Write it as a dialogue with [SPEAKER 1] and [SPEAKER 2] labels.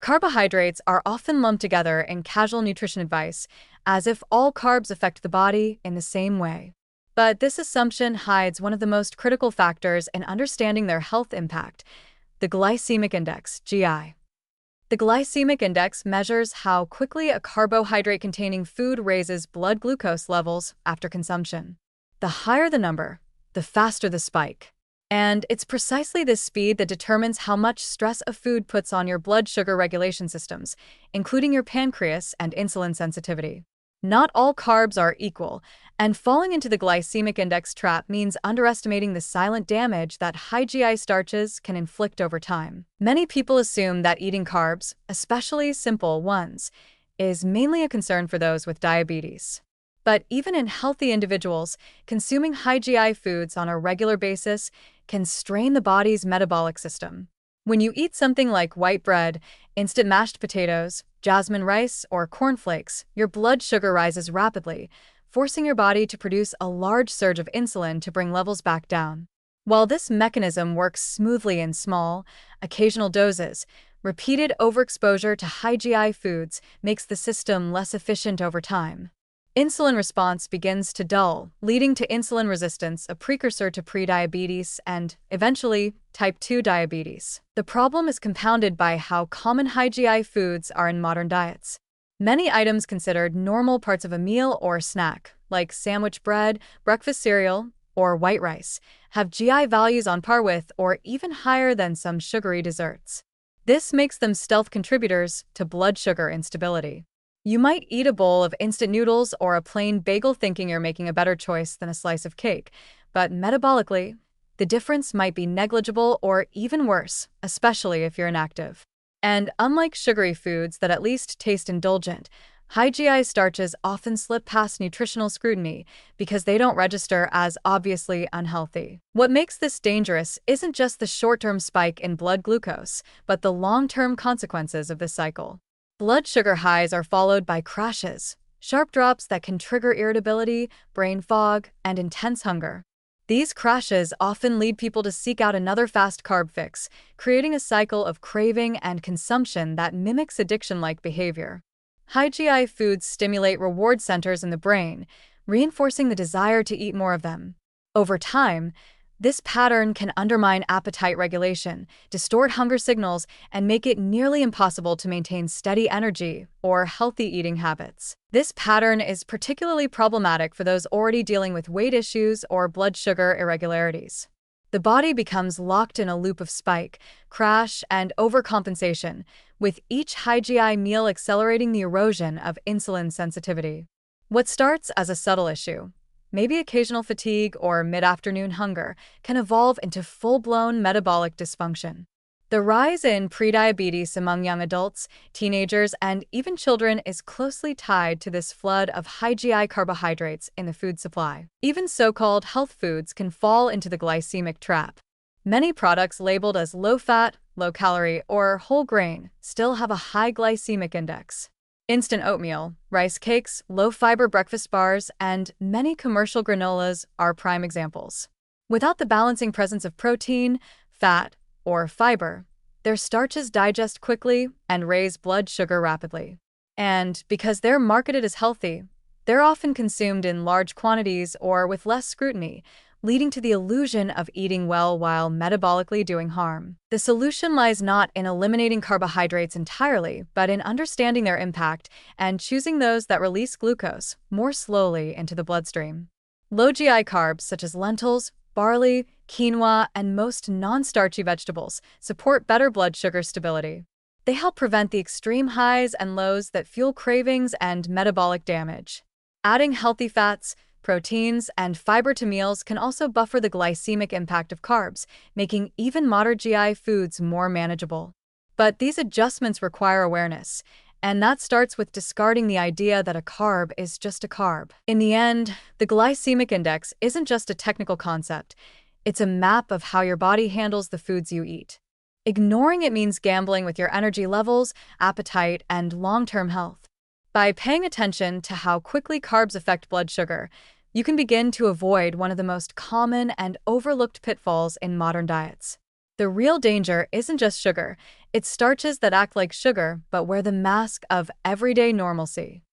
[SPEAKER 1] Carbohydrates are often lumped together in casual nutrition advice, as if all carbs affect the body in the same way. But this assumption hides one of the most critical factors in understanding their health impact: the glycemic index, GI. The glycemic index measures how quickly a carbohydrate-containing food raises blood glucose levels after consumption. The higher the number, the faster the spike. And it's precisely this speed that determines how much stress a food puts on your blood sugar regulation systems, including your pancreas and insulin sensitivity. Not all carbs are equal, and falling into the glycemic index trap means underestimating the silent damage that high GI starches can inflict over time. Many people assume that eating carbs, especially simple ones, is mainly a concern for those with diabetes. But even in healthy individuals, consuming high GI foods on a regular basis can strain the body's metabolic system. When you eat something like white bread, instant mashed potatoes, jasmine rice, or cornflakes, your blood sugar rises rapidly, forcing your body to produce a large surge of insulin to bring levels back down. While this mechanism works smoothly in small, occasional doses, repeated overexposure to high GI foods makes the system less efficient over time. Insulin response begins to dull, leading to insulin resistance, a precursor to prediabetes and, eventually, type 2 diabetes. The problem is compounded by how common high GI foods are in modern diets. Many items considered normal parts of a meal or snack, like sandwich bread, breakfast cereal, or white rice, have GI values on par with or even higher than some sugary desserts. This makes them stealth contributors to blood sugar instability. You might eat a bowl of instant noodles or a plain bagel thinking you're making a better choice than a slice of cake, but metabolically, the difference might be negligible or even worse, especially if you're inactive. And unlike sugary foods that at least taste indulgent, high GI starches often slip past nutritional scrutiny because they don't register as obviously unhealthy. What makes this dangerous isn't just the short-term spike in blood glucose, but the long-term consequences of this cycle. Blood sugar highs are followed by crashes, sharp drops that can trigger irritability, brain fog, and intense hunger. These crashes often lead people to seek out another fast carb fix, creating a cycle of craving and consumption that mimics addiction-like behavior. High GI foods stimulate reward centers in the brain, reinforcing the desire to eat more of them. Over time, this pattern can undermine appetite regulation, distort hunger signals, and make it nearly impossible to maintain steady energy or healthy eating habits. This pattern is particularly problematic for those already dealing with weight issues or blood sugar irregularities. The body becomes locked in a loop of spike, crash, and overcompensation, with each high GI meal accelerating the erosion of insulin sensitivity. What starts as a subtle issue, maybe occasional fatigue or mid-afternoon hunger, can evolve into full-blown metabolic dysfunction. The rise in prediabetes among young adults, teenagers, and even children is closely tied to this flood of high GI carbohydrates in the food supply. Even so-called health foods can fall into the glycemic trap. Many products labeled as low-fat, low-calorie, or whole grain still have a high glycemic index. Instant oatmeal, rice cakes, low-fiber breakfast bars, and many commercial granolas are prime examples. Without the balancing presence of protein, fat, or fiber, their starches digest quickly and raise blood sugar rapidly. And because they're marketed as healthy, they're often consumed in large quantities or with less scrutiny, leading to the illusion of eating well while metabolically doing harm. The solution lies not in eliminating carbohydrates entirely, but in understanding their impact and choosing those that release glucose more slowly into the bloodstream. Low GI carbs such as lentils, barley, quinoa, and most non-starchy vegetables support better blood sugar stability. They help prevent the extreme highs and lows that fuel cravings and metabolic damage. Adding healthy fats, proteins, and fiber to meals can also buffer the glycemic impact of carbs, making even moderate GI foods more manageable. But these adjustments require awareness, and that starts with discarding the idea that a carb is just a carb. In the end, the glycemic index isn't just a technical concept, it's a map of how your body handles the foods you eat. Ignoring it means gambling with your energy levels, appetite, and long-term health. By paying attention to how quickly carbs affect blood sugar, you can begin to avoid one of the most common and overlooked pitfalls in modern diets. The real danger isn't just sugar, it's starches that act like sugar but wear the mask of everyday normalcy.